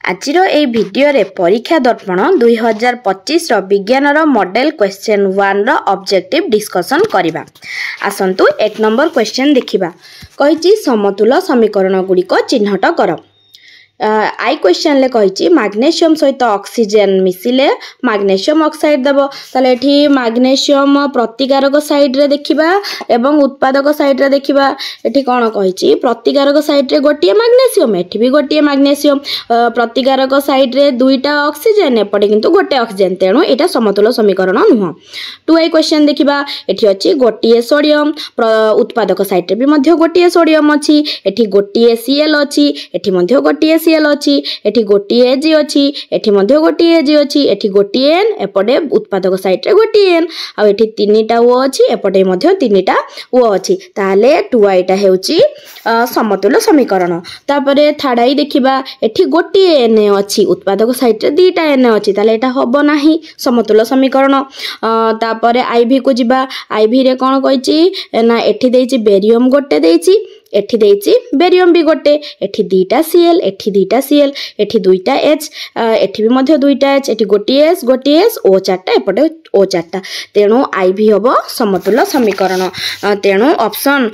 आजिर ए video रे परीक्षा दर्पण 2025 विज्ञान मॉडल क्वेश्चन 1 रो ऑब्जेक्टिव डिस्कशन करिबा। आसंतु 1 नंबर क्वेश्चन देखिबा। कहिछि समतुल समीकरण गुड़िक चिन्हट कर। आई क्वेश्चन ले कहिछि मैग्नीशियम सहित ऑक्सीजन मिसिले मैग्नीशियम ऑक्साइड देबो। ताले एठी मैग्नीशियम प्रतिकारक साइड रे देखिबा एवं उत्पादक साइड रे देखिबा। एठी कोन कहिछि प्रतिकारक साइड रे गोटिए मैग्नीशियम, एठी भी गोटिए मैग्नीशियम। प्रतिकारक साइड रे दुईटा ऑक्सीजन, एपटे किंतु गोटे ऑक्सीजन, तेणु एटा समतुल समीकरण नुह। 2 क्वेश्चन देखिबा। एठी अछि गोटिए सोडियम, उत्पादक साइड रे भी मध्य गोटिए सोडियम अछि। एठी गोटिए Cl अछि, एठी मध्य गोटिए Cl अछि। एठी गोटिए Ag अछि, एठी मध्य गोटिए Ag अछि। एठी गोटिए N, एपटे उत्पादक साइड रे गोटिए N, आ एठी तीनटा O अछि, एपटे मध्य तीनटा O अछि। ताले 2i टा हेउछि समतुल समीकरण। तापरे 3i देखिबा। एठी गोटिए N अछि, उत्पादक साइड रे दुईटा N अछि, ताले एटा होबो नाही समतुल समीकरण। तापरे IV को जिबा। IV रे कोन कहिछि ना एठी देछि बेरियम गोटे देछि, एठी देछि बेरियम भी गोटे, एठी दुईटा Cl, एठी दुईटा Cl, एठी दुईटा H, एठी भी मध्य दुईटा H, एठी गोटिए S O चारटा, एपटे O चारटा, तेणु IV हबो समतुल समीकरण। तेणु ऑप्शन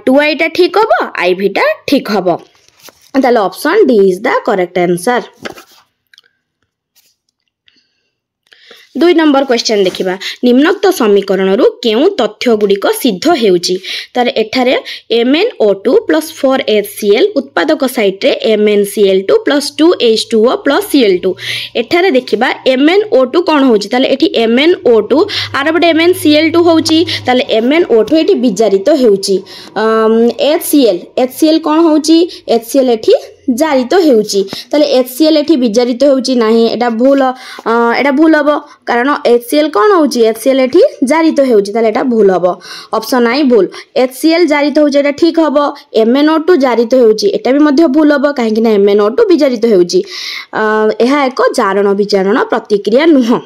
2i टा ठीक हबो, IV टा ठीक हबो। ताले option D is the correct answer. 2 number question देखिबा। निम्नोक्त समीकरण रु केउ तथ्य गुड़िक सिद्ध हेउची। तार एठारे MnO2 + 4HCl उत्पादक साइट रे MnCl2 + 2H2O + Cl2। एठारे देखिबा MnO2 कोन होउची, ताले एठी MnO2 आर बडे MnCl2 होउची, ताले MnO2 एठी विजारित हेउची। HCl कोन होउची, HCl एठी जारित हेउची, ताले HCl एठी विजारित हेउची नाही, एटा भूल हबो, कारण HCl कोन होउची, HCl एठी जारित हेउची, ताले एटा भूल हबो। ऑप्शन आई भूल। HCl जारित होउची, एटा ठीक हबो। MnO2 जारित हेउची, एटा भी मध्य भूल हबो, काहे कि ना MnO2 विजारित हेउची। एहा एको जारण विजारण प्रतिक्रिया नुह।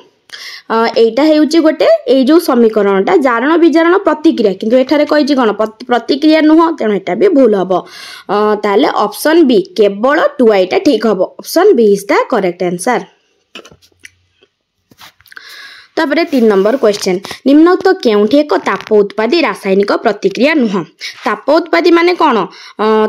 एटा हेउची गोटे ए जो समीकरणटा जारण विजारण प्रतिक्रिया, किंतु एठारे कहिछि कोन प्रतिक्रिया नुह, तेणु एटा भी भूल हबो। ताले ऑप्शन बी केवल 2i टा ठीक हबो। Option B is the correct answer. तापरे 3 नंबर क्वेश्चन। निम्नोक्त केउठी एक ताप उत्पादी रासायनिक प्रतिक्रिया नुह। ताप उत्पादी माने कोन,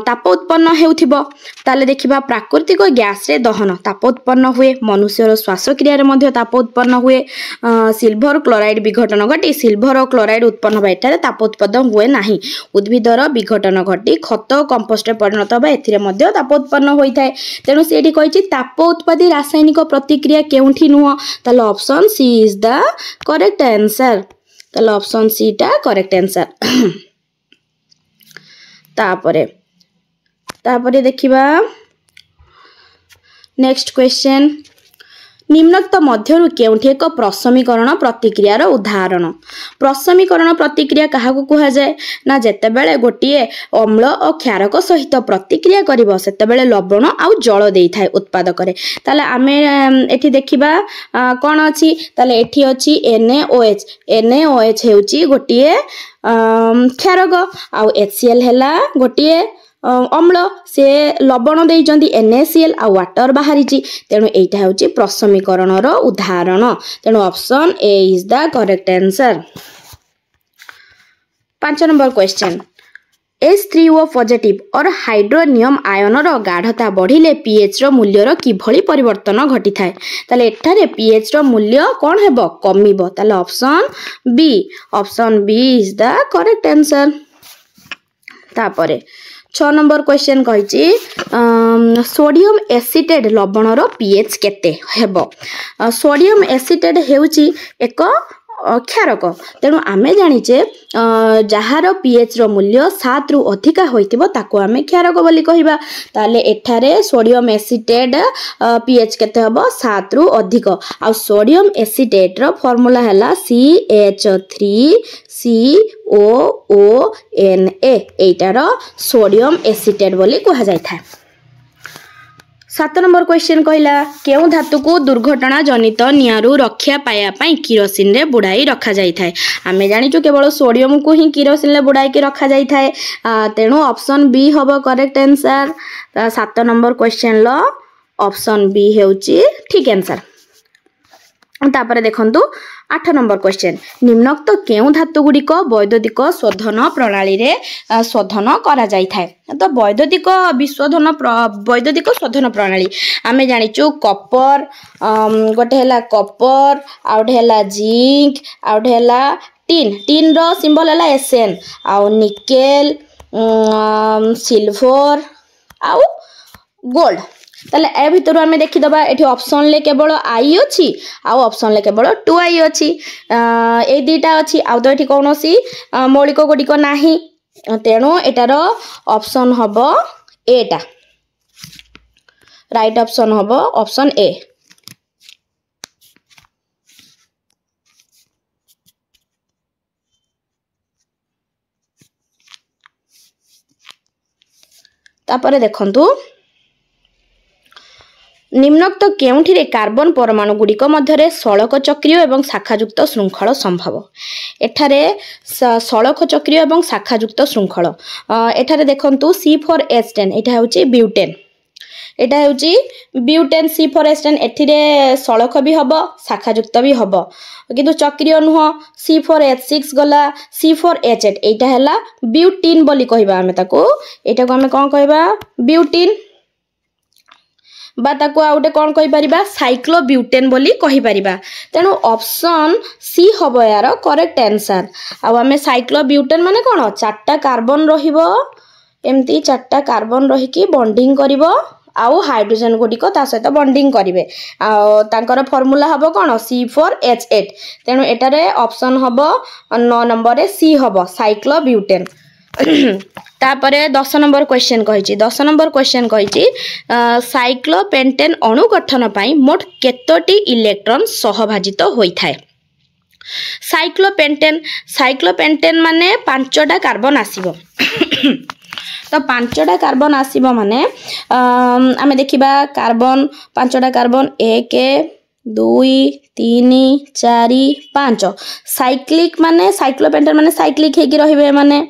ताप उत्पन्न हेउथिबो। ताले देखिबा प्राकृतिक गैस रे दहन ताप उत्पन्न हुए, मनुष्यर श्वासक्रिया रे मध्य ताप उत्पन्न हुए। सिल्वर क्लोराइड विघटन घटी सिल्वर क्लोराइड उत्पन्न होबा, एटारे ताप उत्पन्न हुए नाही। उद्भिदर विघटन घटी खत कंपोस्ट रे परिणत होबा, एथिरे मध्य ताप उत्पन्न होई थाए। तेनु सेठी कहिछि ताप उत्पादी रासायनिक प्रतिक्रिया केउठी नुह, ताले option C is the correct answer. ताले ऑप्शन सी टा करेक्ट आंसर। तापरे देखिबा नेक्स्ट क्वेश्चन। निम्नोक्त मध्यरु केउठी एक प्रशमीकरण प्रतिक्रियार उदाहरण। प्रशमीकरण प्रतिक्रिया काहाकू कुहा जाय ना, जेतेबेले गोटिए अम्ल और क्षारक सहित प्रतिक्रिया करिवो, सेतेबेले लवण आउ जल देई थाए उत्पादक रे। ताले आमे एठी देखिबा कोन अछि, ताले एठी अछि NaOH हेउची गोटिए क्षारक, आउ HCl हेला गोटिए अम्ल, से लवण देइचंदी NaCl आ वाटर बाहरिची, तेणु एटा हेउची प्रशमीकरण रो उदाहरण। तेणु option A is the correct answer. 5 number question. H3O positive और हाइड्रोनियम आयन रो गाढ़ता बढ़िले pH रो मूल्य रो किभଳି परिवर्तन घटी थाए। ताले एठारे pH रो मूल्य कोन हेबो, कमिबो। ताले option B is the correct answer. तापरे 6 नंबर क्वेश्चन कहिछि सोडियम एसिटेट लवण रो pH केते हेबो। सोडियम एसिटेट हेउची एक क्षारक, तेणु आमे जानिचे जहार pH रो मूल्य 7 रु अधिका होइतिबो ताको आमे क्षारक बोली कहिबा। ताले एठारे सोडियम एसिटेट pH केते हबो, 7 रु अधिक। आ सोडियम एसिटेट रो फार्मूला हला CH3COONA, एटार सोडियम एसिटेट बोली कहा जाय था। 7 नंबर क्वेश्चन कहला केउ धातु को दुर्घटना जनित नियारू रक्षा पाया पई किरोसिन रे बुड़ाई रखा जाय थाए। आमे जानिचु केवल सोडियम को ही किरोसिन रे बुड़ाई के रखा जाय थाए, तेणु ऑप्शन बी हबो करेक्ट आंसर। 7 नंबर क्वेश्चन लो ऑप्शन बी हेउची ठीक आंसर। तापर देखंतु 8 नंबर क्वेश्चन निम्नोक्त केउ धातु गुड़िक वैद्युतिक शोधन प्रणाली रे शोधन करा जाय थाए। तो वैद्युतिक शोधन प्रणाली आमे जानिचु कॉपर गोटे हैला कॉपर आउट हैला जिंक आउट हैला टीन रो सिंबल हैला एसएन आउ निकेल सिल्वर आउ गोल्ड। ताले ए भितर आमे देखि दबा एठी ऑप्शन ले केवल आई अछि आउ ऑप्शन ले केवल 2i अछि ए दुईटा अछि आउ तो एठी कोनोसी मौलिक गुडिक नाही तेणु एटार ऑप्शन हबो एटा राइट ऑप्शन हबो ऑप्शन ए। तापरे देखंतु निम्नोक्त केउठिरे कार्बन परमाणु गुड़िक मध्यरे सड़क चक्रीय एवं शाखायुक्त श्रृंखल संभव। एठारे सड़क चक्रीय एवं शाखायुक्त श्रृंखल एठारे देखंतु C4H10 एटा होची ब्यूटेन एटा होची ब्यूटेन C4H10 एथिरे सड़क भी हबो शाखायुक्त भी हबो किंतु चक्रीय नुह C4H6 गला C4H8 एटा हैला ब्यूटीन बोली कहबा हमें ताको एटा को हमें कोन कहबा ब्यूटीन बा ताको आउटे कोन कहि परिबा साइक्लोब्यूटेन बोली कहि परिबा। तेनु ऑप्शन सी हबो यार करेक्ट आंसर। आ हमें साइक्लोब्यूटेन माने कोन चारटा कार्बन रहिबो एम्ति चारटा कार्बन रही की बॉन्डिंग करिवो आउ हाइड्रोजन गुडिक ता सहित बॉन्डिंग करिवे आ तांकर फार्मूला हबो कोन C4H8 तेनु एटारे ऑप्शन हबो 9 नंबर रे सी हबो साइक्लोब्यूटेन। तापरे 10 नंबर क्वेश्चन कहिछि 10 नंबर क्वेश्चन कहिछि साइक्लोपेंटेन अणु गठन पई मोट केतोटी इलेक्ट्रॉन सहभाजित होई थाए। साइक्लोपेंटेन माने 5टा कार्बन आसीबो तो 5टा कार्बन आसीबो माने आमे देखिबा कार्बन 5टा कार्बन 1 2 3 4 5 साइक्लिक माने साइक्लोपेंटेन माने साइक्लिक हेकी रहिबे माने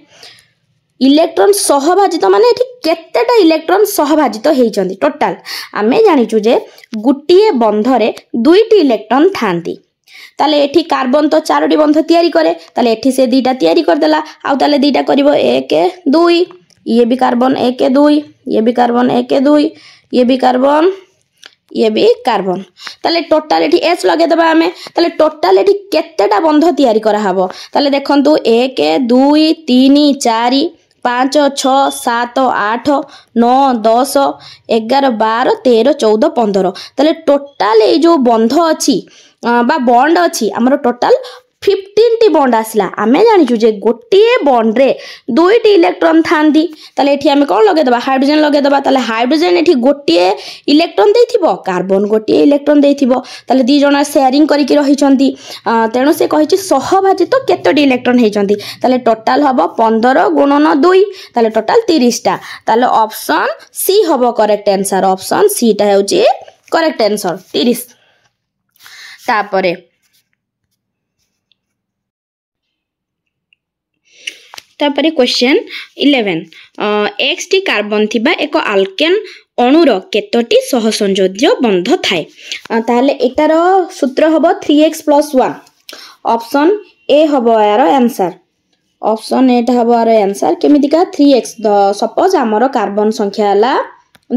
इलेक्ट्रॉन सहभाजित माने एठी केतेटा इलेक्ट्रॉन सहभाजित हेइचंदी टोटल आमे जानिचु जे गुटिए बंधरे दुईटी इलेक्ट्रॉन थांती ताले एठी कार्बन तो 4टी बंध तयारी करे ताले एठी से दीटा तयारी कर देला आउ ताले दीटा करिवो 1 2 ये भी कार्बन 1 2 ये भी कार्बन 1 2 ये भी कार्बन ताले टोटल एठी एच लगे दबा हमें ताले टोटल एठी केतेटा बंध तयारी करा हबो ताले देखंतु 1 2 3 4 5 6 7 8 9 10 11 12 13 14 15 ताले टोटल ए जो बंध अछि बा बॉन्ड अछि हमर टोटल 15 टी बॉन्ड आसला आमे जानिचु जे गोटिए बॉन्ड रे दुईटी इलेक्ट्रॉन थांदी ताले एठी हमें कोन लगे दबा हाइड्रोजन लगे दबा ताले हाइड्रोजन एठी गोटिए इलेक्ट्रॉन देथिबो कार्बन गोटिए इलेक्ट्रॉन देथिबो ताले दी जणा शेयरिंग करी की रहिचंती तेणु से कहिछि सहभाजित केतोटी इलेक्ट्रॉन हेचंती ताले टोटल हबो 15 गुणन 2 ताले टोटल 30 टा ताले ऑप्शन सी हबो करेक्ट आंसर ऑप्शन सी टा हेउछि करेक्ट आंसर 30। तापरे तापरे क्वेश्चन 11 एक्स टी कार्बन थिबा एक आल्केन अणुर केतोटी सहसंयोज्य बंध थाए ताले एटार सूत्र हबो 3x + 1 ऑप्शन ए हबो यार आंसर ऑप्शन ए हबो यार आंसर केमितिका 3x सपोज हमर कार्बन संख्या हला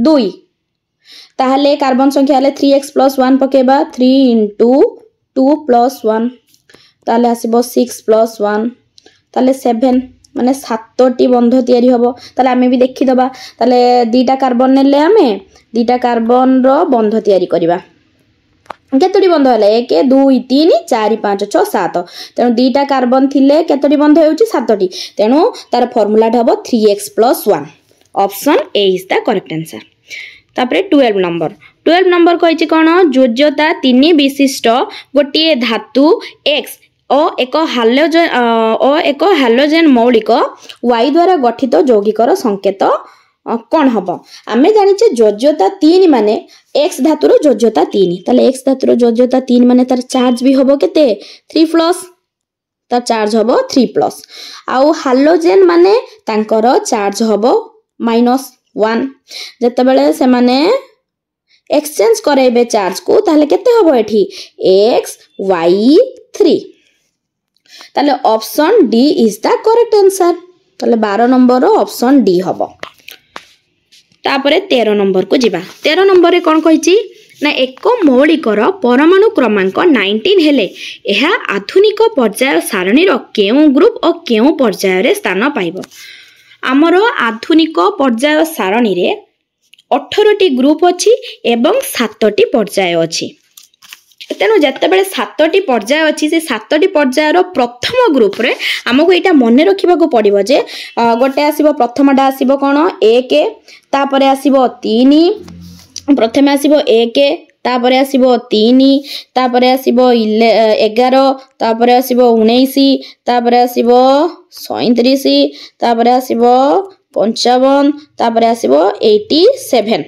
2 ताहले कार्बन संख्या हले 3x + 1 पकेबा 3 * 2 + 1 ताले आसीबो 6 + 1 ताले 7 माने 7टी बंध तयारी हबो ताले आमे भी देखि दबा ताले दीटा कार्बन नेले आमे दीटा कार्बन रो बंध तयारी करिबा केतोटी बंध हले 1 2 3 4 5 6 7 तेनु दीटा कार्बन थिले केतोटी बंध हेउची 7टी तेनु तार फार्मूला हबो 3x + 1 option A is the correct answer. तापरे 12 नंबर कहिछि कोन जोज्यता 3 विशिष्ट गोटिए धातु x एक हालोजेन मौलिक y द्वारा गठित यौगिकर संकेत कौन हबो आमे जानिचे जोज्यता 3 माने x धातुर जोज्यता 3 ताले x धातुर जोज्यता 3 माने तार चार्ज भी हबो केते 3+ तार चार्ज हबो 3+ आउ हालोजेन माने तांकर चार्ज हबो -1 जते बेले से माने एक्सचेंज कराइबे चार्ज को ताहले केते हबो एठी x y 3 ताहले option D is the correct answer ताहले 12 नंबर ऑप्शन डी हबो तापरे 13 नंबर को जिबा 13 नंबर रे कोन कहिची ना एक मौलिकर परमाणु क्रमांक 19 हेले एहा आधुनिक पर्याय सारणी रो केउ ग्रुप और केउ पर्याय रे स्थान पाइबो आमर आधुनिक पर्याय सारणी रे 18 टी ग्रुप अछि एवं 7 टी पर्याय अछि तेणु जिते बड़े 7 टी पर्याय अच्छी से 7 टी पर्यायर प्रथम ग्रुप रे आमको यहाँ मन रखा पड़ो जे गोटे आसो प्रथमटा आसो कौन 1 तापर आसो 3 प्रथम आसो 1 तापर आसो 3 तापर आसो 11 तापर आसो 19 तापर आसो 37 तापर आसो 55 तापर आसो 87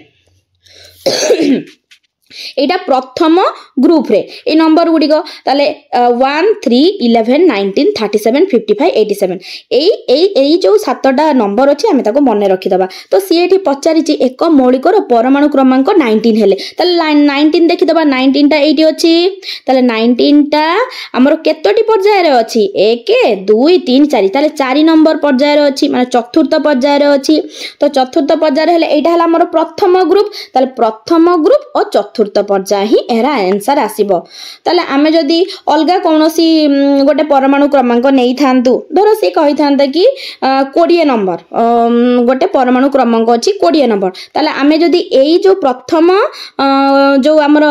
एटा प्रथम ग्रुप रे ए नंबर गुडी को ताले 1 3 11 19 37 55 87 एई जो 7टा नंबर अछि हमें ताको मने रखि दबा तो सी एठी पचारि छि एक मौलिकर परमाणु क्रमांक 19 हेले ताले 19 देखि दबा 19 टा एठी अछि ताले 19 टा हमर केतोटी पर्याय रे अछि 1 2 3 4 ताले 4 नंबर पर्याय रे अछि माने चतुर्थ पर्याय रे अछि तो चतुर्थ पर्याय हेले एटा हला हमर प्रथम ग्रुप ताले प्रथम ग्रुप और चतुर्थ पर्याय ही एरा आंसर आसीबो ताले आमे जदी अलगा कोनोसी गोटे परमाणु क्रमांक नै थांतु धरो से कहि थांता कि 20 नंबर गोटे परमाणु क्रमांक अछि 20 नंबर ताले आमे जदी एई जो प्रथम जो हमर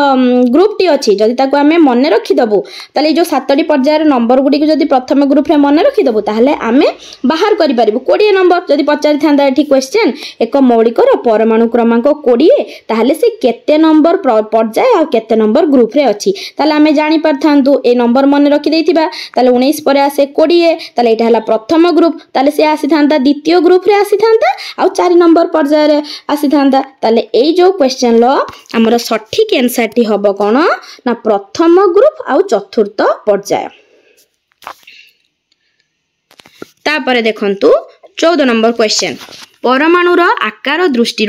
ग्रुप टी अछि जदी ताको आमे मने रखि दबु ताले जो 7टी पर्याय नंबर गुडी को जदी प्रथम ग्रुप रे मने रखि दबु ताले आमे बाहर करि परिबु 20 नंबर जदी पचारि थांता एठी क्वेश्चन एक मौलिकर परमाणु क्रमांक 20 ताले से केते नंबर पर्याय आ केते नंबर ग्रुप रे अछि ताले आमे जानि परथांतु ए नंबर मन रखि देथिबा ताले 19 परे आसे 20 ताले एटा हला प्रथम ग्रुप ताले से आसी थांता द्वितीय ग्रुप रे आसी थांता आ 4 नंबर पर्याय रे आसी थांता ताले एई जो क्वेश्चन लो हमर सठिक आंसर टी हबो कोन ना प्रथम ग्रुप आ चतुर्थ पर्याय तापरे देखंतु 14 नंबर क्वेश्चन परमाणुर आकार दृष्टि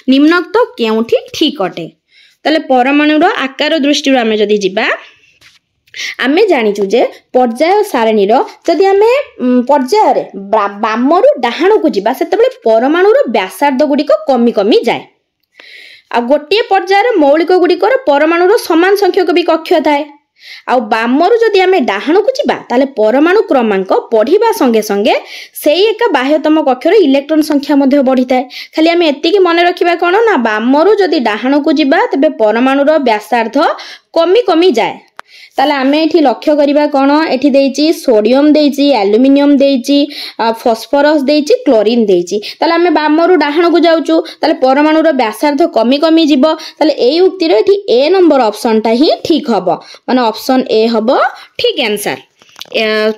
निम्नोक्त केउठी ठीक अटे ताले परमाणुर आकार दृष्टि आमे जदी जिबा आमे जानिचु जे पर्याय सारणी रो जदी आमे पर्याय रे बामरु डाहाण को जिबा सेतबेले परमाणुर व्यासार्ध गुडी को कमी कमी जाय आ गोटे पर्याय रे मौलिक गुडी को परमाणुर समान संख्यक भी कक्ष थाए आ बामरु जदी आमे डाहाण को जिबा ताले परमाणु क्रमांक पढिबा संगे संगे सेई एका बाह्यतम कक्षर इलेक्ट्रॉन संख्या मध्ये बढ़िताए खाली आमे एति की मने रखिबा कोन ना बामरु जदी डाहाण को जिबा तबे परमाणुर व्यासार्ध कमी कमी जाय ताले आमे एठी लक्ष्य करिबा कोन एठी देइची सोडियम देइची एल्युमिनियम देइची फास्फोरस देइची क्लोरीन देइची ताले आमे बामरु डाहाण को जाउचु ताले परमाणुर व्यासार्ध कमी कमी जिवो ताले एई उक्ति रे एठी ए नंबर ऑप्शन ता ही ठीक हबो माने ऑप्शन ए हबो ठीक आंसर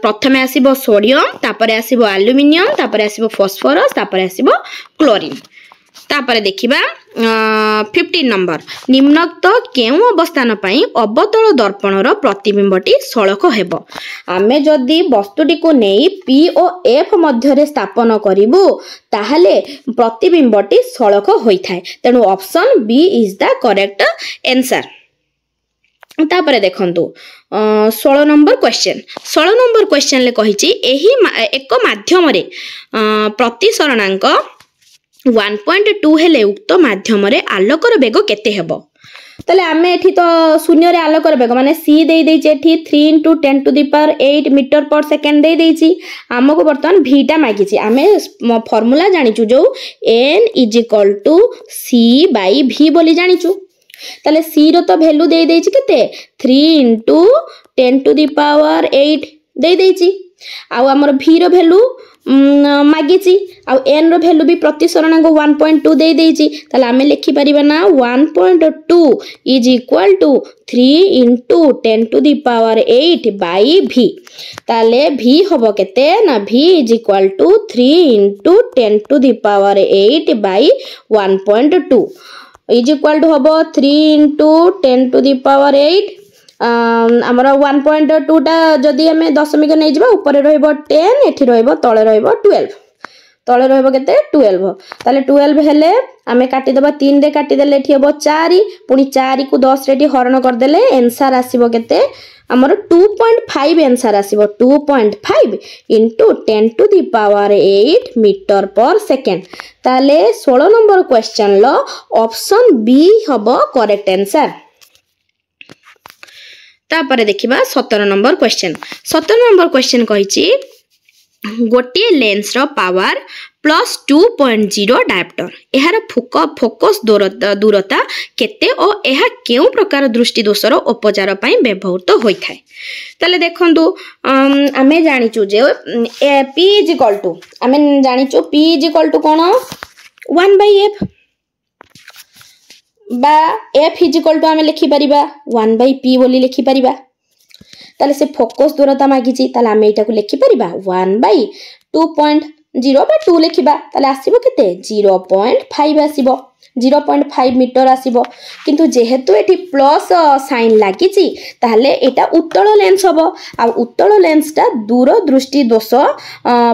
प्रथमे आसीबो सोडियम तापरे आसीबो एल्युमिनियम तापरे आसीबो फास्फोरस तापरे आसीबो क्लोरीन तापरे देखिबा 15 नंबर निम्नोक्त केउ अवस्थान पई अवतल दर्पणर प्रतिबिंबटी सळख हेबो आमे जदी वस्तुटी को नेई पी ओ एफ मध्य रे स्थापन करिवु ताहाले प्रतिबिंबटी सळख होई थाए तेनु option B is the correct answer तापरे देखंतु 16 नंबर क्वेश्चन ले कहिची एही एक माध्यम रे प्रतिसरणांक 1.2 हेले उक्त माध्यम रे आलोकर बेग केते हेबो तले आमे एठी तो शून्य रे आलोकर बेग माने सी देई देई एठी 3 * 10 टू द पावर 8 मीटर पर सेकंड देई देईची हमको वर्तमान v टा मागिची आमे फार्मूला जानिचु जो n = c / v बोली जानिचु तले c रो तो वैल्यू देई देईची केते 3 * 10 टू द पावर 8 देई देईची आ हमर v रो वैल्यू मागिची आ n रो वैल्यू भी प्रतिसरणांक 1.2 दे देइची ताले आमे लिखि परिबा ना 1.2 = 3 * 10 to the power 8 by v ताले v होबो केते ना v = 3 * 10 to the power 8 bye 1.2 = होबो 3 * 10 टू द पावर 8 हमर 1.2 टा जदी हमें दशमिक नै जिबा ऊपर रहइबो 10 एठी रहइबो तळे रहइबो 12 तले रहइबो केते 12 ताले 12 हेले आमे काटी दबा 3 रे काटी देले एठी हबो 4 पुनी 4 को 10 रे हरण कर देले आंसर आसीबो केते हमर 2.5 आंसर आसीबो 2.5 into 10 to the power 8 metre per second ताले 16 नंबर क्वेश्चन लो ऑप्शन बी हबो करेक्ट आंसर। तापर देखिबा 17 नंबर क्वेश्चन कहिछि गोटे लेंस रो पावर प्लस 2.0 डायप्टर एहार फोकस दूरता केते और एहा केउ प्रकार दृष्टि दोषर उपचार पई व्यवहृत होई थाए ताले देखंतु आमे जानिचु जे p आमे जानिचु p कोन 1/f बा f आमे लिखि परिबा 1/p बोली लिखि परिबा ताले से फोकस दूरता मागिची ताले आमे एटा को लिखि परिबा 1/2.0 बा 2 लिखिबा ताले आसीबो केते 0.5 आसीबो 0.5 मीटर आसीबो किंतु जेहेतु एठी प्लस साइन लागिची ताले एटा उत्तल लेंस हबो आ उत्तल लेंसटा दूर दृष्टि दोष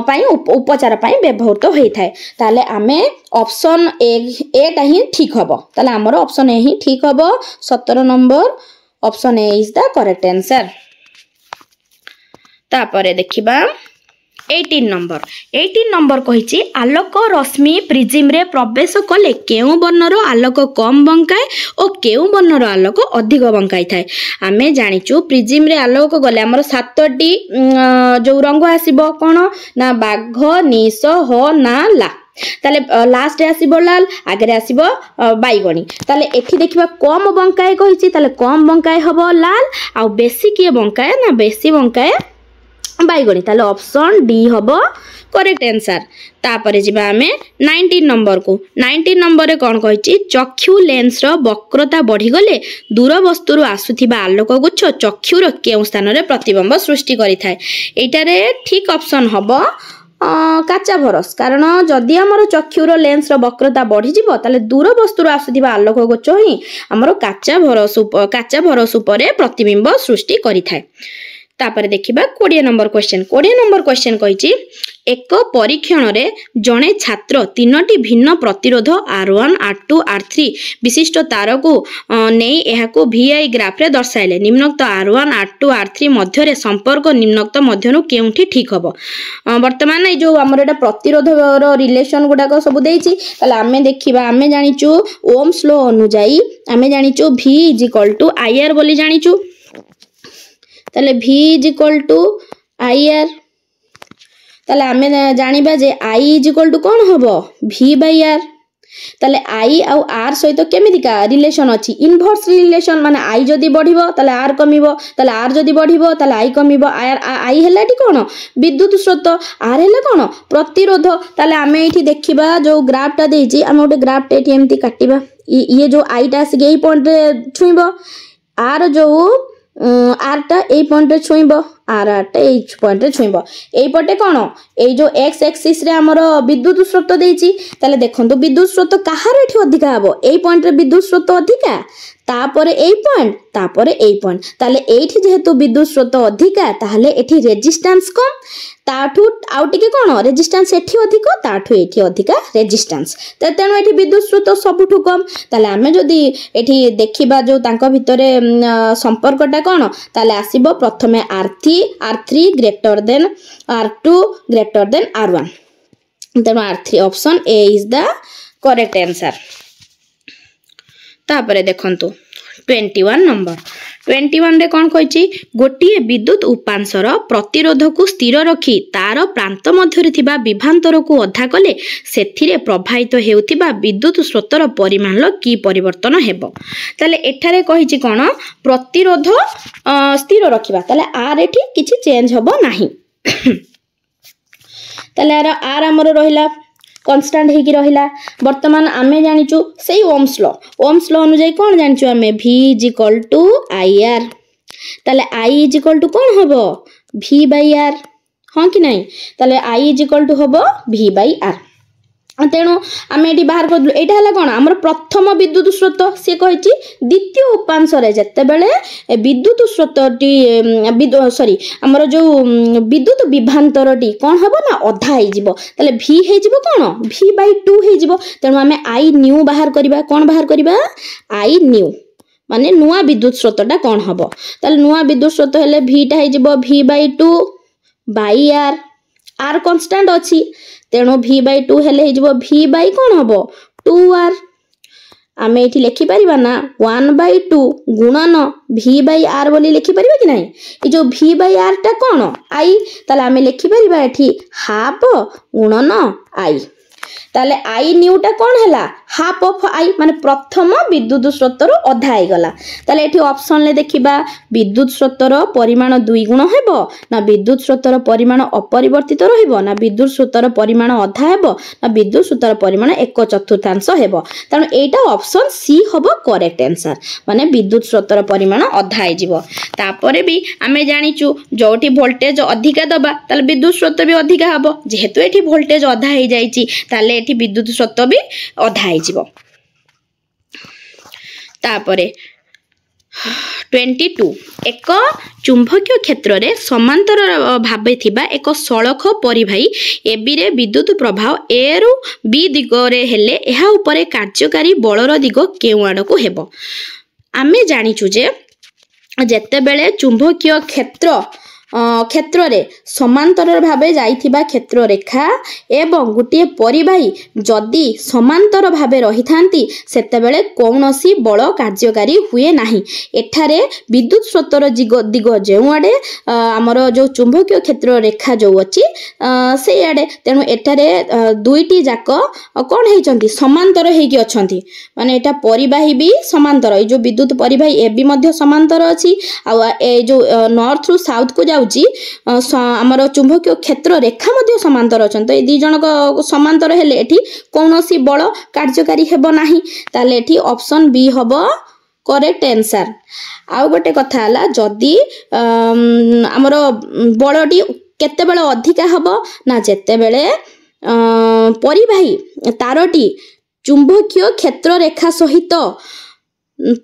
पई उपचार पई व्यवहृत होई थाए ताले आमे ऑप्शन ए टा ही ठीक हबो ताले हमर ऑप्शन ए ही ठीक हबो 17 number option A is the correct answer. तापरे देखिबा 18 नंबर कहिछि आलोक रश्मि प्रिज्म रे प्रवेश कले केउ वर्णर आलोक कम बंकाए और केउ वर्णर आलोक अधिक बंकाई थाए आमे जानिचु प्रिज्म रे आलोक गले हमर 7टी जो रंग आसीबो कोन ना बाघ निस ह ना ला ताले लास्ट आसीबो लाल आगे आसीबो बाईगणी ताले एठी देखिबा कम बंकाए कहिछि ताले कम बंकाए हबो लाल आ बेसी के बंकाए ना बेसी बंकाए बाईगणी ताले ऑप्शन डी हबो करेक्ट आंसर। तापरे जिबा हमें 19 नंबर को 19 नंबर रे कोन कहिछि चक्षु लेंस रो वक्रता बढ़ी गले दूर वस्तु रु आसुथिबा आलोक गुच्छ चक्षु रो केउ स्थान रे प्रतिबिंब सृष्टि करि थाए एटारे ठीक ऑप्शन हबो काचा भरस कारण जदि हमर चक्षुर लेंस रो वक्रता बढ़ी जिवो ताले दूर वस्तु रु आसुथिबा आलोक गुच्छ ही हमर काचा भरस उपरे प्रतिबिंब सृष्टि करि थाए। तापर देखिबा 20 नंबर क्वेश्चन कहिछि एक परीक्षण रे जणे छात्र तीनोटी भिन्न प्रतिरोध R1 R2 R3 विशिष्ट तार को नेई एहाको VI ग्राफ रे दर्शाइले निम्नोक्त R1 R2 R3 मध्य रे संपर्क निम्नोक्त मध्यनु केउठी ठीक हबो वर्तमान ए जो हमर एटा प्रतिरोध रो रिलेशन गुडा को सब देइछि ताले आमे देखिबा आमे जानिचु ओम्स लॉ अनुसाई आमे जानिचु V IR बोली जानिचु ताले V IR ताले आमे जानिबा जे I कोन हबो V/R ताले I आउ R सहित केमितिका रिलेशन अछि इनवर्स रिलेशन माने I जदी बढ़िबो ताले R कमिबो ताले R जदी बढ़िबो ताले I कमिबो I हेलाटी कोन विद्युत स्रोत R हेला कोन प्रतिरोध ताले आमे एठी देखिबा जो ग्राफटा देइछि आमे ओटे ग्राफटा एठी एमति काटिबा ये जो I टा से एई पॉइंट रे छुइबो R जो आर टा ए पॉइंट रे छुइबो आर टा ए पॉइंट रे छुइबो एई पटे कोन ए जो x एक्सिस रे हमर विद्युत स्रोत देइछि ताले देखंतु विद्युत स्रोत कहार एठी अधिका हबो एई पॉइंट रे विद्युत स्रोत अधिका तापरे एई पॉइंट ताले एठी जेहेतु विद्युत स्रोत अधिका ताले एठी रेजिस्टेंस कम ताठू आउ टिके कोन रेजिस्टेंस एठी अधिक ताठू एठी अधिका रेजिस्टेंस तेनु एठी विद्युत स्रोत सबठू कम ताले आमे जदी एठी देखिबा जो तांको भितरे संपर्कटा कोन ताले आसीबो प्रथमे R3 greater than R2 greater than R1 तेनु R3 option A is the correct answer. तापरे देखंतु 21 रे कोन कहिछि गोटिए विद्युत उपांशर प्रतिरोध को स्थिर रखी तार प्रांत मध्य रे थिबा विभांतर को अधा कले सेथिरे प्रभावित हेउथिबा विद्युत स्रोतर परिमाण की परिवर्तन हेबो ताले एठारे कहिछि कोन प्रतिरोध स्थिर रखिबा ताले आर एठी किछि चेंज हबो नाही ताले आर हमर रहिला कांस्टेंट हेकी रहिला वर्तमान आमे जानिचु सेही ओम्स लॉ अनुसार कोन जानिचु आमे V IR ताले I कोन हबो V/R हां कि नाही ताले I हबो V/R तेणु आम ये बाहर कर यहाँ है कौन आम प्रथम विद्युत स्रोत सी कही द्वितीय उपांश जितेबले विद्युत स्रोतटी सॉरी आमर जो विद्युत विभांतर कौन हम ना अधा हो भि हो कौन V/2 हो तेणु आम आई न्यू बाहर करवा कौन बाहर करवा आई न्यू माने नुआ विद्युत स्रोतटा कौन हम ताले नुआ विद्युत स्रोत हेले भीटा हो V/2 by are are constant अच्छी तेणु V/2 हेले हो V बाई कौन हम 2R आम ये लिखिपर ना 1/2 गुणन V/R बोली लिखिपर कि नहीं ये जो V/R टा कौन आई ताले आम लिखिपर ये हाफ गुणन आई ताले आई न्यूटा कौन है हाफ ऑफ आई माने प्रथम विद्युत स्रोतर अधा गला ताले एठी ऑप्शन ले देखिबा विद्युत स्रोतर परिमाण 2 गुण हेबो ना विद्युत स्रोतर परिमाण अपरिवर्तित रहिबो ना विद्युत स्रोतर परिमाण अधा हेबो ना विद्युत स्रोतर परिमाण 1/4 हेबो तानो एटा ऑप्शन सी होबो करेक्ट आंसर माने विद्युत स्रोतर परिमाण अधा आइ जिवो तापरे भी आमे जानिचु जोठी वोल्टेज अधिका दबा ताले विद्युत स्रोत भी अधिका हबो जेहेतु एठी वोल्टेज अधा हे जाईची ताले एठी विद्युत स्रोत भी अधा हे जिवो तापरे 22 एक चुंबकीय क्षेत्र रे समांतर भावे थिबा एक सड़क परिवाही एबी रे विद्युत प्रभाव ए रु बी दिग रे हेले एहा उपरे कार्यकारी बलर दिग केउ आडकु हेबो आमे जानिचु जे जेते बेले चुंबकीय क्षेत्र रे समांतर भावे जाइथिबा क्षेत्र रेखा एवं गोटे परिवाही जदि समांतर भावे रही थांती सेते बेले कौनसी बल कार्यकारी हुए नाही एठारे विद्युत स्रोतर दिग जेउ आडे हमर जो चुंबकीय क्षेत्र रेखा जो अछि से आडे तेनु एठारे दुईटी जाक कोन हेचंती समांतर हेकी अछंती माने एटा परिवाही भी समांतर ए जो विद्युत परिवाही ए भी मध्य समांतर अछि आ ए जो नॉर्थ रु साउथ को आमर चुंबकीय क्षेत्र रेखा मध्य समांतर अच्छा तो ये दी जन समांतर हेले एठी कौनसी बल कार्यकारी हेबो नाही ताले एठी ऑप्शन बी हबो करेक्ट आंसर आउ गोटे कथा हला जदी आमर बलटी केते बेले अधिका हबो ना जेते बेले परिवाही तारटी चुंबकीय क्षेत्र रेखा सहित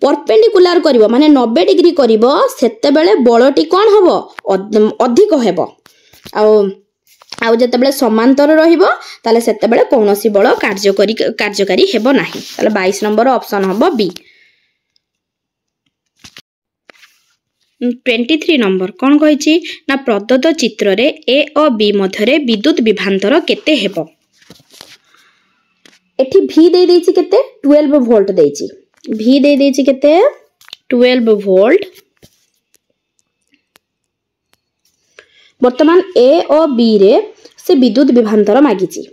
परपेंडिकुलर करिवो माने 90 डिग्री करिवो सेते बेले बलटी कोन हबो अधिक हेबो आउ जते बेले समांतर रहिबो ताले सेते बेले कोनोसी बल कार्यकारी हेबो नाही ताले 22 नंबर ऑप्शन हबो बी 23 नंबर कोन कहिछि ना प्रदत्त चित्र रे ए और बी मध्य रे विद्युत विभांतर केते हेबो एठी भी दे देछि केते 12 वोल्ट देछि भी दे देछि केते 12 वोल्ट वर्तमान ए और बी रे से विद्युत विभांतर मागिछि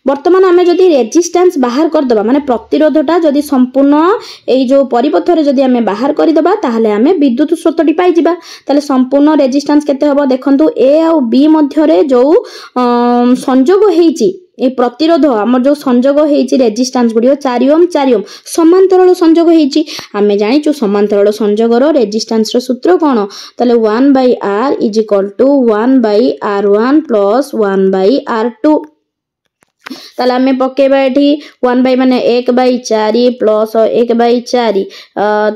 वर्तमान आमे जदि रेजिस्टेंस बाहर कर दबा माने प्रतिरोधटा जदि संपूर्ण एई जो परिपथ रे जदि आमे बाहर कर दबा ताहले आमे विद्युत स्रोतटी पाई जिबा ताले संपूर्ण रेजिस्टेंस केते हबो देखंतु ए और बी मध्य रे जो संयोग हेछि ए प्रतिरोध आमर जो संयोग हेछि रेजिस्टेंस गुडियो 4 ओम 4 ओम समांतरल संयोग हेछि आमे जानिचु समांतरल संयोगर रेजिस्टेंस रो सूत्र कोन ताले 1/r = 1/r1 + 1/r2 ताले आमे पकेबा एठी 1 बाय माने 1/4 प्लस 1/4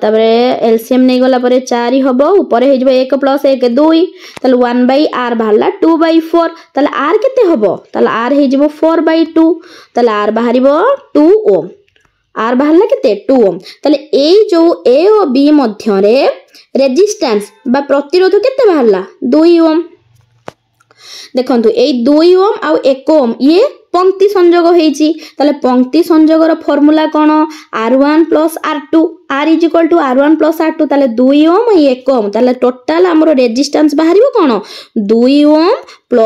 ताबरे एलसीएम नै गला परे 4 हबो ऊपर हे जबे 1 + 1 2 ताले 1/r बाहरला 2/4 ताले r केते हबो ताले r हे जबो 4/2 ताले r बाहरिबो 2 ओम r बाहरला केते 2 ओम ताले ए जो a और b मध्य रे रेजिस्टेंस बा प्रतिरोध केते बाहरला 2 ओम देखंतु ए 2 ओम आ 1 ओम ये पंक्ति संयोग हेछि ताले पंक्ति संयोगर फार्मूला कोन r1 + r2 r = r1 + r2 ताले 2 ओम 1 ओम ताले टोटल हमरो रेजिस्टेंस बाहरिबो कोन 2 ओम +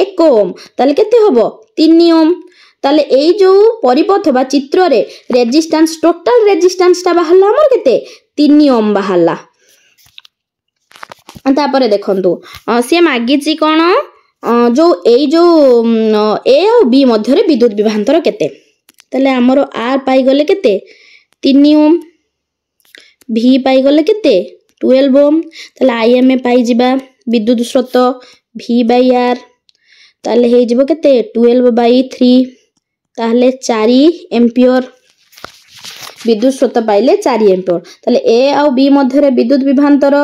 1 ओम ताले केते होबो 3 ओम ताले एई जो परिपथ बा चित्र रे रेजिस्टेंस टोटल रेजिस्टेंस ता बाहरला हमर केते 3 ओम बाहरला तापरे देखंतु से मागिछि कोन जो ए जो ए और बी मध्य रे विद्युत विभांतर केते तले हमरो r पाई गले केते 3 ओम v पाई गले केते 12 ओम तले i एम पाई जिबा विद्युत स्रोत v/r तले हे जिवो केते 12/3 ताहले 4 एम्पियर विद्युत स्रोत पाइले 4 एम्पियर ताहले ए आ बी मध्य विद्युत विभांतर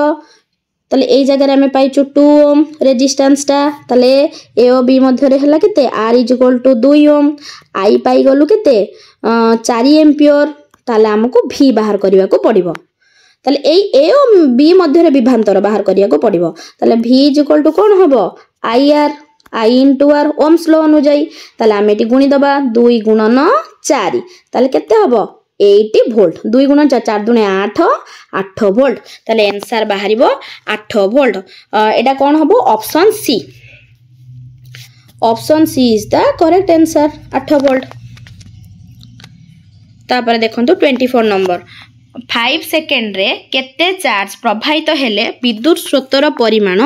ताले ए जगह आम पाइचु 2 ओम रेजिस्टेंस टा ताले ए और बी मध्य है केते R = 2 ओम आई पाई गलु केते 4 एम्पियर ताले हमको V बाहर करने को पड़िबो ताले ए और बी मध्य विभांतर बाहर करने को पड़िबो ताले V = कोन हबो IR I × R Ohm's law अनुଯାयी ताले आम एटी गुणी दबा 2 × 4 ताले केते हबो 80 वोल्ट 2 × 4 4 दूने 8 8 वोल्ट ताले आंसर बाहरिबो 8 वोल्ट एटा कोन हबो option C is the correct answer 8 volt. तापर देखंतु 24 नंबर 5 सेकेंड रे केते चार्ज प्रभावित हेले विद्युत स्रोतर परिमाण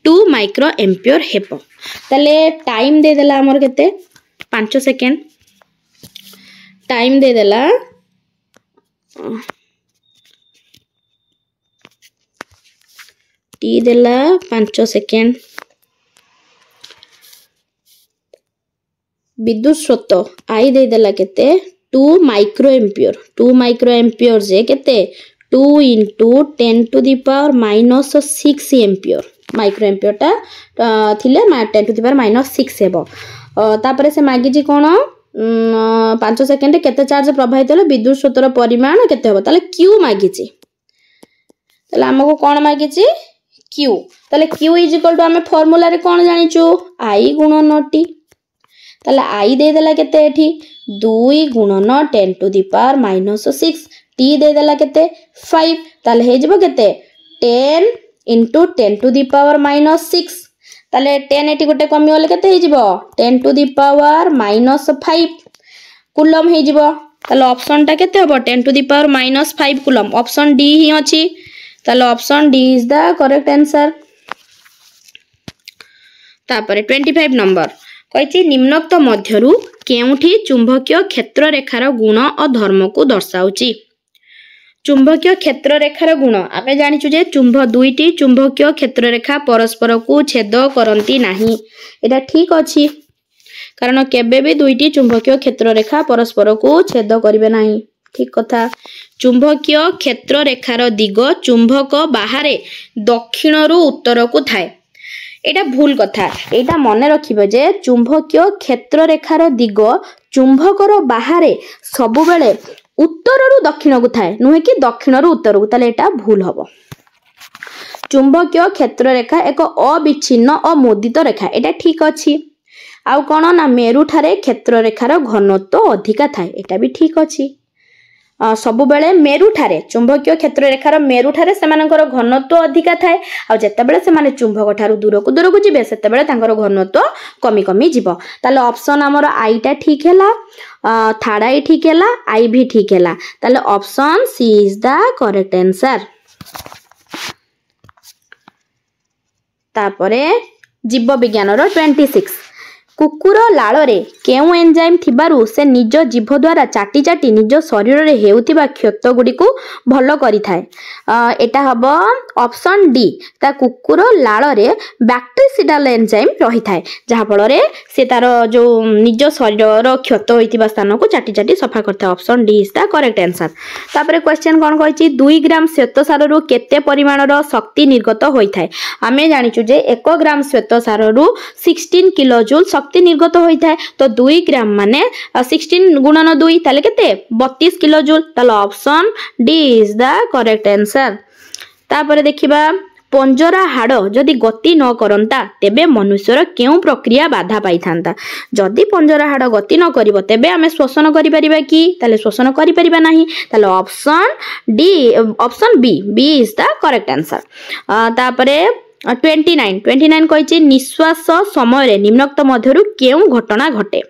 2 माइक्रो एम्पियर हेबो ताले टाइम दे देला हमर केते 5 सेकेंड टाइम दे देला टी देला 5 सेकेंड विद्युत स्रोत आई दे देला केते 2 माइक्रो एम्पियर जे केते 2 × 10⁻⁻6 एम्पियर माइक्रो एम्पियर टा थिले 10⁻⁻6 हेबो तापरे से मागी जी कोन 5 सेकेंड केते चार्ज प्रभावित हेले विद्युत स्रोतर परिमाण केते हेबो ताले क्यू मागी छी ताले हमको कोन मागी छी क्यू ताले क्यू = आमे फार्मूला रे कोन जानि छु I × t ताले I दे देला केते एठी 2 × 10⁻⁻6 t दे देला केते 5 ताले हे जबो केते 10 × 10⁻⁻6 ताले 10 एटी गोटे कमी होले केते हे जबो 10⁻⁻5 कूलम हे जबो ताले ऑप्शन टा केते हबो 10⁻⁻5 कूलम ऑप्शन डी ही अछि ताले option D is the correct answer. तापर 25 नंबर कहिछि निम्नोक्त मध्यरु केउठी चुंबकीय क्षेत्र रेखार गुण और धर्म को दर्शाउची चुंबकीय क्षेत्र रेखार गुण आमे जानिछु जे दुईटी चुंबकीय क्षेत्र रेखा परस्पर को छेद करंती नाही एटा ठीक अछि कारण केबे भी दुईटी चुंबकीय क्षेत्र रेखा परस्पर को छेद करिवे नाही ठीक कथा चुंबकीय क्षेत्र रेखार दिग चुंबक बाहरे दक्षिण रु उत्तर को थाए एटा भूल कथा एटा मन रखिबे जे चुंबकीय क्षेत्र रेखार दिग चुंबकर बाहरे सबु बेले उत्तर रु दक्षिण को थाए नुहे कि दक्षिण रु उत्तर को ताले एटा भूल हबो चुंबकीय क्षेत्र रेखा एक अविच्छिन्न अमोदित रेखा एटा ठीक अछि आउ कोन ना मेरु ठारे क्षेत्र रेखार घनत्व अधिका थाए एटा भी ठीक अछि सबु बेले मेरु ठारे चुंबकीय क्षेत्र रेखार मेरु ठारे सेमानकर घनत्व अधिका थाए आ जत्ते बेले सेमाने चुंबक ठारू दूर को जिवे सेते बेले तांकर घनत्व कमी कमी जिवो ताले ऑप्शन हमर आई टा ठीक हैला थर्ड आई ठीक हैला आई भी ठीक हैला ताले option C is the correct answer. तापरे जीव विज्ञान रो 26 कुकुर लाल रे केउ एंजाइम थिबारु से निज जीभ द्वारा चाटी चाटी निज शरीर रे हेउथिबा क्षत गुडी को भलो करि थाए एटा हबो ऑप्शन डी ता कुकुर लाल रे बैक्टीरियल एंजाइम रही थाए जहा फल रे से तार जो निज शरीर रो क्षत होइतिबा स्थान को चाटी चाटी सफा करथा option D is the correct answer. तापरे क्वेश्चन कोन कहिछि 2 ग्राम श्वेतसार रु केते परिमाण रो शक्ति निर्गत होई थाए आमे जानिछु जे 1 ग्राम श्वेतसार रु 16 किलो जूल शक्ति निर्गत होता है तो 2 ग्राम माने 16 गुणन 2 ताले केते 32 किलो जूल ताले option D is the correct answer. तापर देखिबा पंजरा हाड़ जदि गति न करंता तेबे मनुष्यर केउ प्रक्रिया बाधा पाई थांता जदि पंजरा हाड़ गति न करिवो तेबे आमे श्वसन करि परिबा कि ताले श्वसन करि परिबा नाही ताले option D option B is the correct answer. तापरे 29 कहिछि निश्वास समय निम्नोक्त मध्यरु केउ घटना घटे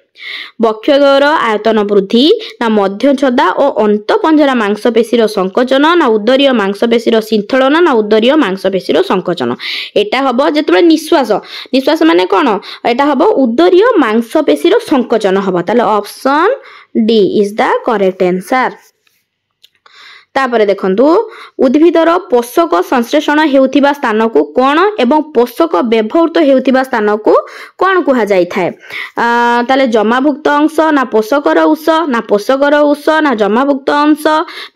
बक्षगयर आयतन वृद्धि ना मध्यछदा और अंत पंजरा मांसपेशीर संकोचन ना उदरीय मांसपेशीर शिंथलन ना उदरीय मांसपेशीर संकोचन एटा हबो जेतबे निश्वास माने कोन एटा हबो उदरीय मांसपेशीर संकोचन हबो ताले option D is the correct answer. तापर देखंतु उद्भिदर पोषक संश्लेषण हेउथिबा स्थान को कोन एवं पोषक व्यवहृत हेउथिबा स्थान को कोन कुहा जाय थाए ताले जमाभुक्त अंश ना पोषकर उस ना पोषकर उस ना जमाभुक्त अंश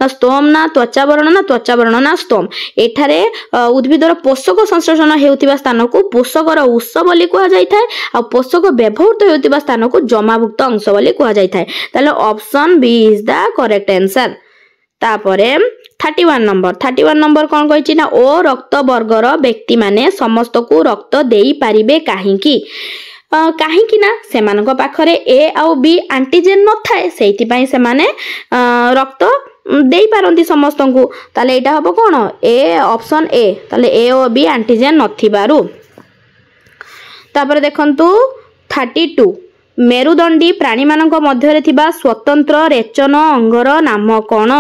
ना स्तोम ना त्वचावरण ना स्तोम एठारे उद्भिदर पोषक संश्लेषण हेउथिबा स्थान को पोषकर उस बोली कुहा जाय थाए आ पोषक व्यवहृत हेउथिबा स्थान को जमाभुक्त अंश बोली कुहा जाय थाए ताले option B is the correct answer. तापरे 31 नंबर कौन कही ना ओ रक्त वर्गर व्यक्ति माने समस्त को रक्त देई पारिबे काहींकी काहींकी ना सेमानक पाखरे ए आउ बी एंटीजेन न थाए सेति पई से माने रक्त देई पारंती समस्त को ताले एटा हबो कोन ए ऑप्शन ए ताले ए ओ बी एंटीजेन नथिबारु। तापर देखंतु 32 मेरुदंडी प्राणी मानक मध्य थिबा स्वतंत्र रेचन अंगर नाम कौन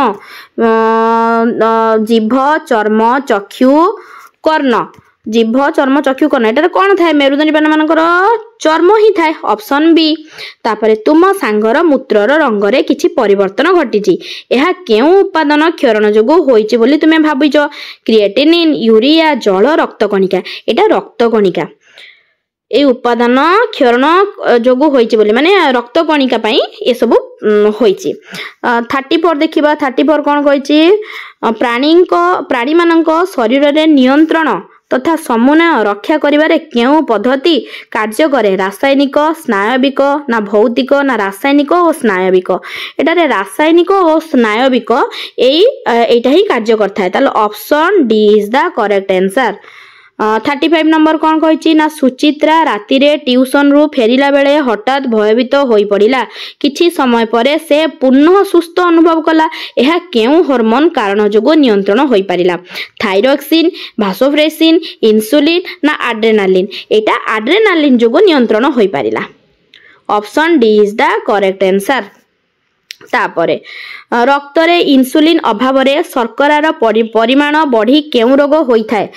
जीभ चर्म चक्षु कर्ण जीभ चर्म चक्षु कर्ण एटार कौन थाए मेरुदंडी प्राणी मानकर चर्म ही थाए ऑप्शन बी। तापरे तुम सांगर मूत्रर रंगरे किछि परिवर्तन घटिछि एहा केउ उत्पादन क्षरण जोगु होइछि बोली तुमे भाबिछ क्रिएटिनिन यूरिया जल रक्त कणिका एटा रक्त कणिका ए उपादान क्षरण जोगु होइछि बोली माने रक्त कणिका पई ए सब होइछि। 34 देखिबा 34 कोन कहिछि प्राणी मानक शरीर रे नियंत्रण तथा समन्वय रक्षा करिवारे केउ पद्धति कार्य करे रासायनिक स्नायविक ना भौतिक ना रासायनिक और स्नायविक एटारे रासायनिक और स्नायविक एटा ही कार्य करथाय ताले option D is the correct answer. 35 number कौन कही ना सुचित्रा राति रे ट्यूशन रु फेरिला बेले हठात भयभीत होई पड़िला किछि समय परे से पुनः सुस्थ अनुभव कला एहा केउ हार्मोन कारण जोगो नियंत्रण होई परिला थायरॉक्सिन भासोप्रेसिन इंसुलिन ना एड्रेनालिन एटा एड्रेनालिन जोगो नियंत्रण होई परिला option D is the correct answer. तापरे रक्त रे इंसुलिन अभाव रे शर्करार परिमाण बढ़ी केउ रोग होई थाए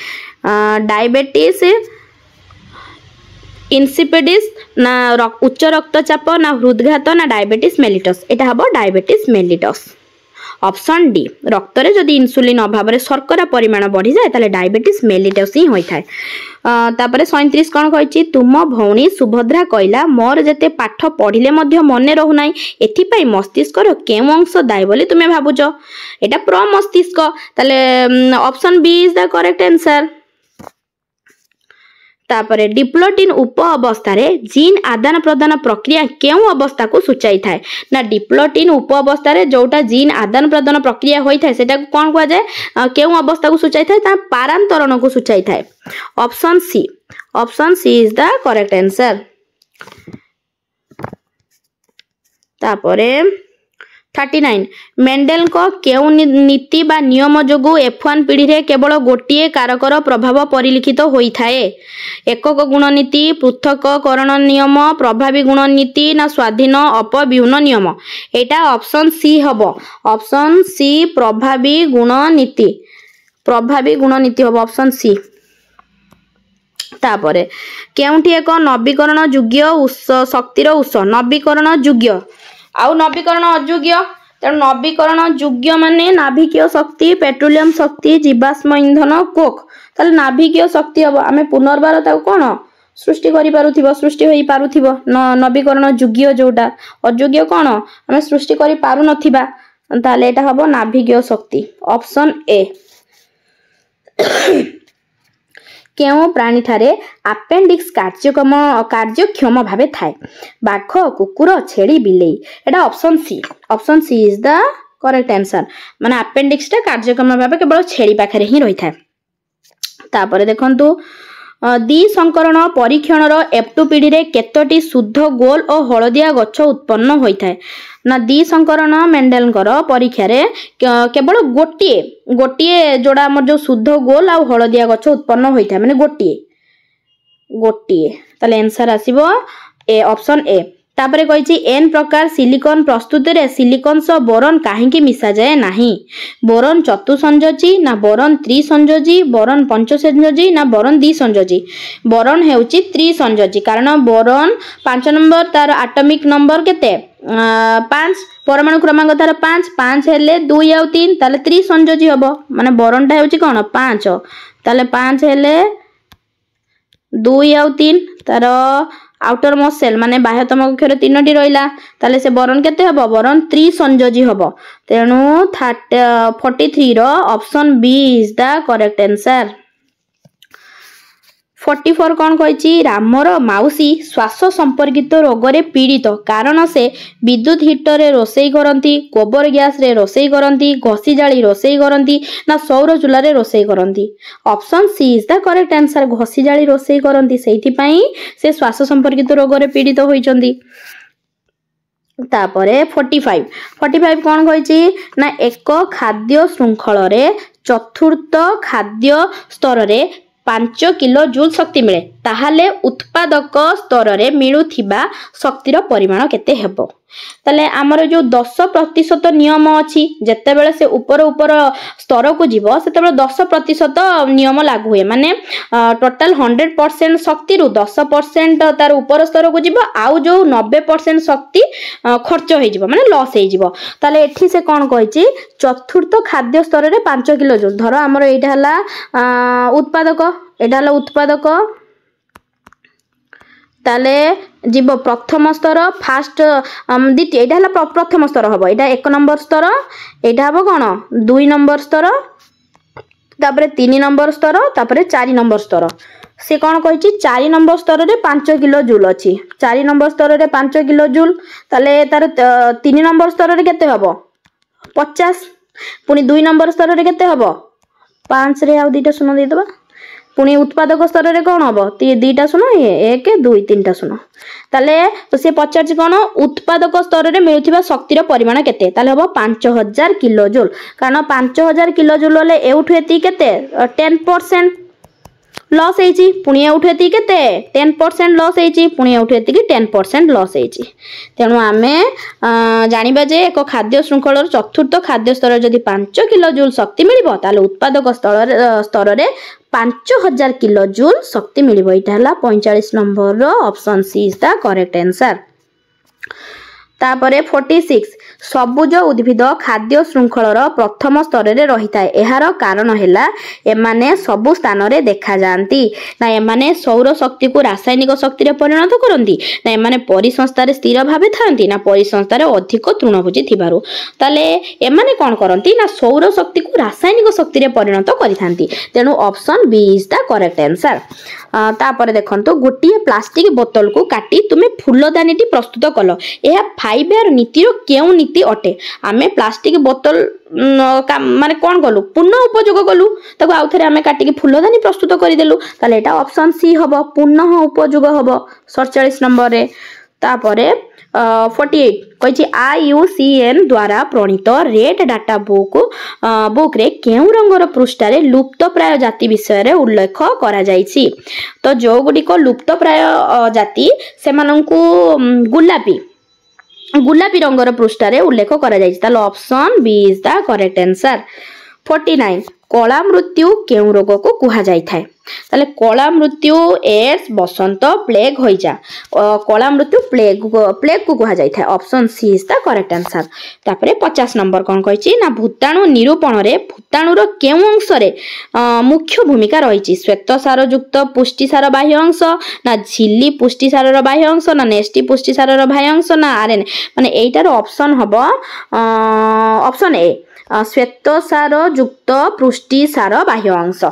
डायबिटीज इंसिपिडिस ना उच्च रक्तचाप ना हृदघात ना डायबिटीज मेलिटस एटा हबो डायबिटीज मेलिटस ऑप्शन डी रक्त रे जदि इंसुलिन अभाव रे शर्करा परिमाण बढ़ी जाए ताले डायबिटीज मेलिटस ही होई थाए। तापरे 37 कोन कहिछि तुम भौणी सुभद्रा कइला मोर जते पाठ पढिले मध्य मने रहु नाही एथि पई मस्तिष्क रो केउ अंश दाई बोली तुमे भाबुछ एटा प्रमस्तिष्क ताले option B is the correct answer. तापरे डिप्लोटिन उप अवस्था रे जीन आदान प्रदान प्रक्रिया केउ अवस्था को सूचाई थाए ना डिप्लोटिन उप अवस्था रे जोटा जीन आदान प्रदान प्रक्रिया होई थाए सेटा कोन कुआ जाय केउ अवस्था को सूचाई थाए ता पारांतरण को सूचाई थाए option C is the correct answer. तापरे 39 मेंडेल को केउ नीति बा नियम जोगु F1 पीढ़ी रे केवल गोटिए कारकर प्रभाव परिलिखित होई थाए एकक गुण नीति पृथककरण नियम प्रभावी गुण नीति ना स्वाधीन अपव्यूहन नियम एटा ऑप्शन सी हबो ऑप्शन सी प्रभावी गुण नीति हबो ऑप्शन सी। तापरे केउठी एक नवीकरण योग्य शक्तिर उस नवीकरण योग्य आउ नवीकरण अयोग्य तेणु नवीकरण योग्य माने नाभिकीय शक्ति पेट्रोलियम शक्ति जीवाश्म इंधन कोक ताले नाभिकीय शक्ति हम आमे पुनर्बार ताको कोन सृष्टि करि पारुथिबो सृष्टि होई पारुथिबो नवीकरण योग्य जोटा अयोग्य कोन आमे सृष्टि करि पारु नथिबा ताले एटा हबो नाभिकीय शक्ति ऑप्शन ए। केउ प्राणी ठारे अपेंडिक्स कार्यक्षम भावे थाए बाघ कुकुर छेड़ी बिलेई एटा option C is the correct answer माने अपेंडिक्स टा कार्यक्षम भावे केवल छेड़ी पाखरे ही रही थाए। तापरे देखंतु दी संकरण परीक्षण रो F2 पीढ़ी रे केतोटी शुद्ध गोल और हलदिया गछ उत्पन्न होई थाए ना दी संकरण मेंडेलकर परीक्षा रे केवल गोटिए जोड़ा हमर जो शुद्ध गोल और हलदिया गछ उत्पन्न होई थाए माने गोटिए ताले आंसर आसीबो ए ऑप्शन ए। तापरे कहिछि एन प्रकार सिलिकॉन प्रस्तुति रे सिलिकॉन सह बोरन काहेकि मिसा जाए नाही बोरन चतुसंयोजी ना बोरन त्रिसंयोजी बोरन पंचसंयोजी ना बोरन द्विसंयोजी बोरन हेउछि त्रिसंयोजी कारण बोरन 5 नंबर तार एटॉमिक नंबर केते 5 परमाणु क्रमांक तार 5 5 हेले 2 आउ 3 ताले 3 संयोजी हबो माने बरनटा हेउची कोन 5 ताले 5 हेले 2 आउ 3 तार आउटर मोस्ट सेल माने बाह्यतम कक्षर 3टी रहिला ताले से बरन केते हबो बरन 3 संयोजी हबो तेनु 43 रो option B is the correct answer 44 कौन कही रामर माउसी श्वास संपर्कित रोगरे पीड़ित कारण से विद्युत हिटर रे रोसई करती गोबर गैस रे रोसई करती घसी जाली रोसई करती ना सौर चूल्हा रे रोसई करती option C is the correct answer घसी जाली रोसई करती से श्वास संपर्कित रोगरे पीड़ित होइचंती तापरे 45 कौन कही ना एक खाद्य श्रृंखल रे चतुर्थ खाद्य स्तर रे 5 किलो जूल शक्ति मिले ताहाले उत्पादक स्तर रे मिलुथिबा शक्तिर परिमाण केते हेबो ताले हमर जो 10% नियम अछि जत्ते बेले से ऊपर स्तर को जीवो सेते बेले 10% नियम लागू हुए माने टोटल 100% शक्ति रु 10% तार ऊपर स्तर को जीवो आउ जो 90% शक्ति खर्च होई जीवो माने लॉस होई जीवो ताले एठी से कोन कहिची चतुर्थ खाद्य स्तर रे 5 किलो जूल धरो हमर एटा हला उत्पादक ताले जीव प्रथम स्तर फास्ट द्वितीय एटा हला प्रथम स्तर हबो एटा 1 नंबर स्तर एटा हबो कोन 2 नंबर स्तर तापरे 3 नंबर स्तर तापरे 4 नंबर स्तर से कोन कहिची 4 नंबर स्तर रे 5 किलो जूल अछि 4 नंबर स्तर रे 5 किलो जूल ताले तार 3 नंबर स्तर रे केते हबो 50 पुनी 2 नंबर स्तर रे केते हबो 5 रे आ दुईटा शून्य दे दबा पुणी उत्पादक स्तर रे कौन हम दीटा शुण 1 2 3टा शुण ताले से पचार कौन उत्पादक स्तर रे मिलुथिबा शक्तिर परिमाण केते ताले हबो 5000 किलो जूल कारण 5000 किलो जूल ले एउठु एती केते 10% लॉस हेची पुणी एउठु एती केते 10% लॉस हेची पुणी एउठु एती कि 10% लॉस हेची तेणु आमे जानिबा जे एक खाद्य श्रृंखल चतुर्थ खाद्य स्तर जदि 5 किलो जूल शक्ति मिलिबो ताले उत्पादक स्तर रे 5000 किलो जूल शक्ति मिलिबो इटा हला 45 नंबर रो option C is the correct answer तापरे 46 सबुज उद्भिद खाद्य श्रृंखलर प्रथम स्तर रे रहिताय एहार कारण हेला एमाने सबु स्थान रे देखा जानती ना एमाने सौर शक्ति को रासायनिक शक्ति रे परिणत करंती ना एमाने परिसंस्था रे स्थिर भाबे थांती ना परिसंस्था रे अधिक तृणभोजी थिबारु ताले एमाने कोन करंती ना सौर शक्ति को रासायनिक शक्ति रे परिणत करिथांती तेनु option B is the correct answer तापर देखंतो गोटिए प्लास्टिक बोतल को काटी तुमे फूलदानीटी प्रस्तुत कलो एहा 5R नीति रो केउ नीति अटे आमे प्लास्टिक बोतल माने कोन कलु पुनः उपयोग कलु ताको आउथरे आमे काटी के फूलदानी प्रस्तुत करि देलु ताले एटा ऑप्शन सी हबो पुनः उपयोग हबो 47 नंबर रे तापरे 48 कहिछि IUCN द्वारा प्रणीत रेड डाटा बुक रे केउ रंगर पृष्ठ रे लुप्त प्राय जाति विषय रे उल्लेख करा जायछि तो जो गुडी को लुप्त प्राय जाति सेमानंकु गुलाबी रंगर पृष्ठ रे उल्लेख करा जायछि ताले option B is the correct answer 49 कला मृत्यु केउ रोग को कुहा जाय थाए ताले कला मृत्यु एड्स बसंत प्लेग होइजा कला मृत्यु प्लेग को कुहा जाय थाए option C is the correct answer तापरे 50 नंबर कोन कहिछि ना भूताणु निरूपण रे भूताणु रो केउ अंश रे मुख्य भूमिका रहिछि श्वेत सार युक्त पुष्टि सार बाह्य अंश ना झिल्ली पुष्टि सार रो बाह्य अंश ना नेस्टी पुष्टि सार रो बाह्य अंश ना आरएन माने एटार ऑप्शन हबो ऑप्शन ए श्वेत सार युक्त पुष्टि सार बाह्य अंश